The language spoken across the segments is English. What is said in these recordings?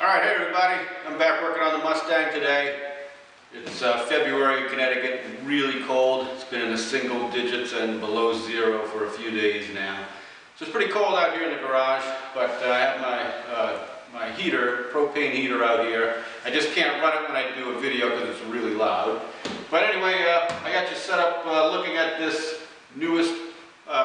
Alright, hey everybody, I'm back working on the Mustang today. It's February in Connecticut, really cold. It's been in the single digits and below zero for a few days now. So it's pretty cold out here in the garage, but I have my heater, propane heater out here. I just can't run it when I do a video because it's really loud. But anyway, I got you set up looking at this newest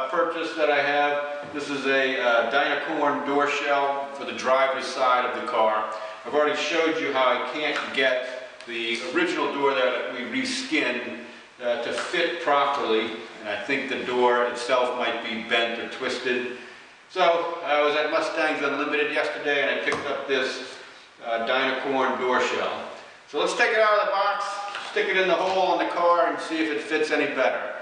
purchase that I have. This is a Dynacorn door shell for the driver's side of the car. I've already showed you how I can't get the original door that we reskinned to fit properly, and I think the door itself might be bent or twisted. So I was at Mustangs Unlimited yesterday and I picked up this Dynacorn door shell. So let's take it out of the box, stick it in the hole on the car and see if it fits any better.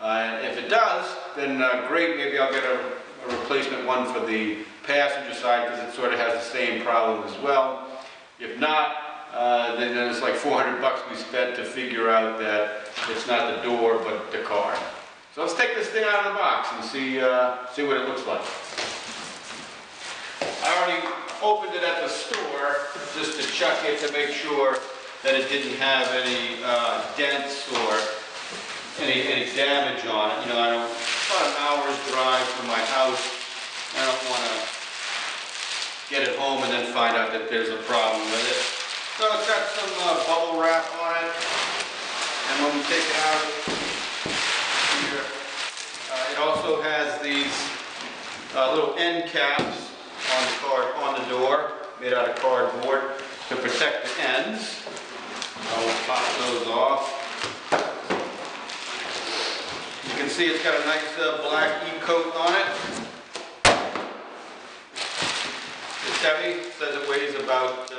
If it does, then great, maybe I'll get a replacement one for the passenger side because it sort of has the same problem as well. If not, then it's like 400 bucks we spent to figure out that it's not the door but the car. So let's take this thing out of the box and see what it looks like. I already opened it at the store just to check it to make sure that it didn't have any dents or any damage on it. You know, about an hour's drive from my house. I don't want to get it home and then find out that there's a problem with it. So it's got some bubble wrap on it. And when we take it out here, it also has these little end caps on the door, made out of cardboard to protect the ends. I will pop those off. You can see it's got a nice black E-coat on it. It's heavy. It says it weighs about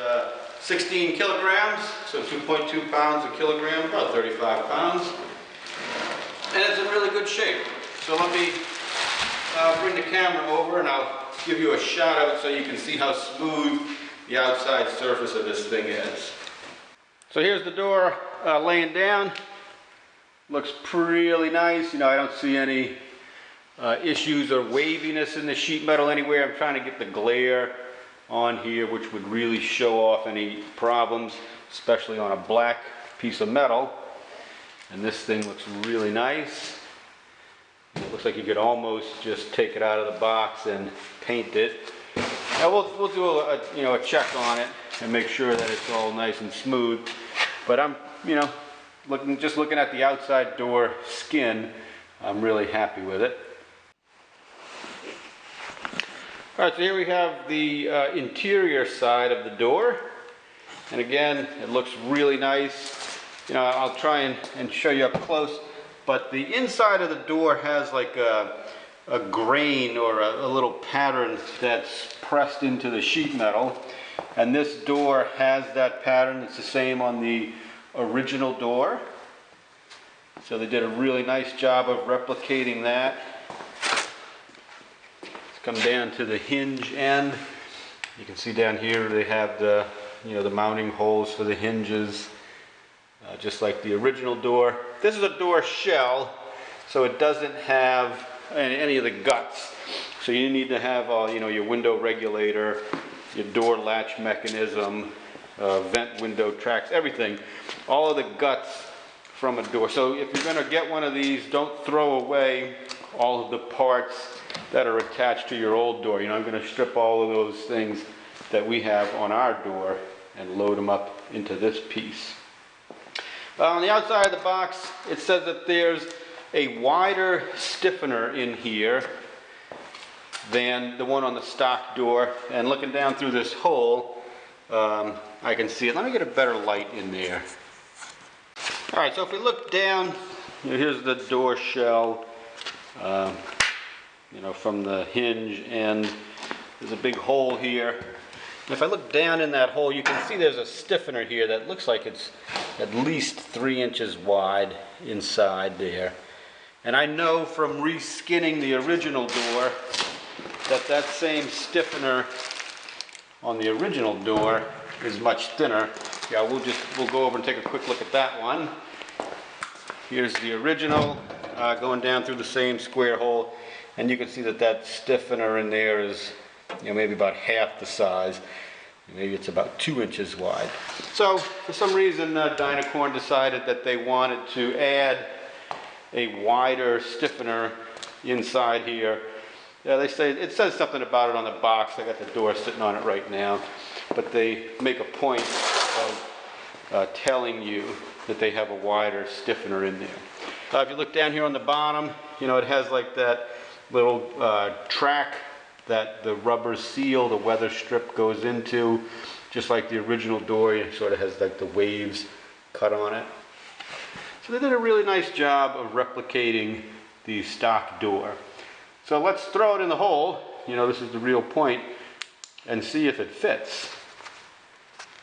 16 kilograms, so 2.2 pounds a kilogram, about 35 pounds. And it's in really good shape. So let me bring the camera over and I'll give you a shout out so you can see how smooth the outside surface of this thing is. So here's the door laying down. Looks really nice. You know, I don't see any issues or waviness in the sheet metal anywhere. I'm trying to get the glare on here, which would really show off any problems, especially on a black piece of metal. And this thing looks really nice. It looks like you could almost just take it out of the box and paint it. Now we'll do a check on it and make sure that it's all nice and smooth. But I'm, just looking at the outside door skin, I'm really happy with it. All right, so here we have the interior side of the door. And again, it looks really nice. You know, I'll try and show you up close. But the inside of the door has like a grain or a little pattern that's pressed into the sheet metal. And this door has that pattern. It's the same on the original door. So they did a really nice job of replicating that. Let's come down to the hinge end. You can see down here they have the mounting holes for the hinges, just like the original door. This is a door shell, so it doesn't have any of the guts. So you need to have your window regulator, your door latch mechanism, vent window tracks, everything. All of the guts from a door. So if you're going to get one of these, don't throw away all of the parts that are attached to your old door. I'm going to strip all of those things that we have on our door and load them up into this piece. On the outside of the box, it says that there's a wider stiffener in here than the one on the stock door. And looking down through this hole, I can see it. Let me get a better light in there. All right, so if we look down, here's the door shell, from the hinge, and there's a big hole here. If I look down in that hole, you can see there's a stiffener here that looks like it's at least 3 inches wide inside there. And I know from reskinning the original door that same stiffener on the original door is much thinner. Yeah, we'll go over and take a quick look at that one. Here's the original going down through the same square hole, and you can see that stiffener in there is maybe about half the size. Maybe it's about 2 inches wide. So for some reason Dynacorn decided that they wanted to add a wider stiffener inside here. Yeah, they say it says something about it on the box. I got the door sitting on it right now, but they make a point of telling you that they have a wider stiffener in there. If you look down here on the bottom, you know, it has like that little track that the rubber seal, the weather strip goes into, just like the original door. It sort of has like the waves cut on it. So they did a really nice job of replicating the stock door. So let's throw it in the hole, you know, this is the real point, and see if it fits.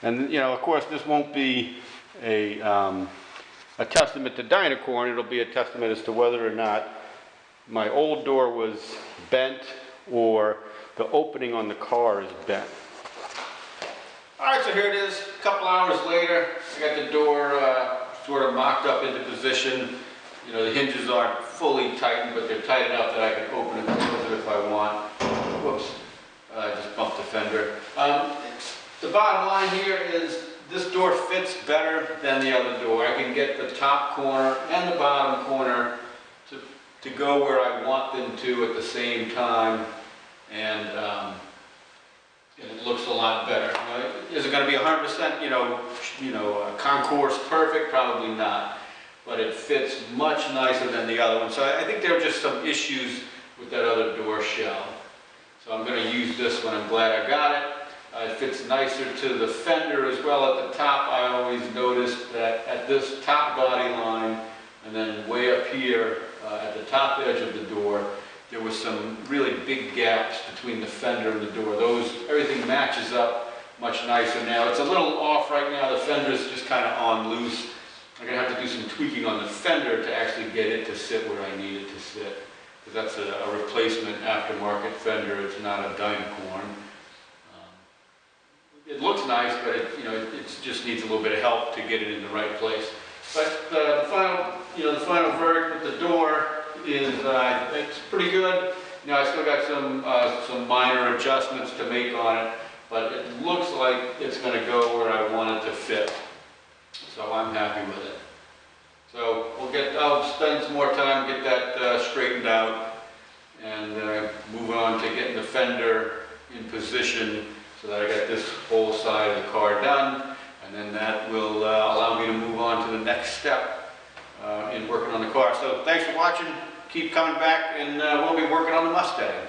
And you know, of course, this won't be a testament to Dynacorn. It'll be a testament as to whether or not my old door was bent or the opening on the car is bent. Alright, so here it is, a couple hours later. I got the door sort of mocked up into position. You know, the hinges aren't fully tightened, but they're tight enough that I can open it and close it if I want. Whoops, I just bumped the fender. The bottom line here is this door fits better than the other door. I can get the top corner and the bottom corner to go where I want them to at the same time, and it looks a lot better. Is it going to be 100%, concourse perfect? Probably not, but it fits much nicer than the other one. So I think there are just some issues with that other door shell. So I'm going to use this one. I'm glad I got it. It fits nicer to the fender as well at the top. I always noticed that at this top body line, and then way up here at the top edge of the door, there was some really big gaps between the fender and the door. Everything matches up much nicer now. It's a little off right now. The fender is just kind of on loose. I'm going to have to do some tweaking on the fender to actually get it to sit where I need it to sit. Because that's a replacement aftermarket fender. It's not a Dynacorn. It looks nice, but it just needs a little bit of help to get it in the right place. But the final verdict with the door is it's pretty good. You know, I still got some minor adjustments to make on it, but it looks like it's going to go where I want it to fit. So I'm happy with it. So I'll spend some more time, get that straightened out, and move on to getting the fender in position so that I got this whole side of the car done, and then that will allow me to move on to the next step in working on the car. So thanks for watching. Keep coming back, and we'll be working on the Mustang.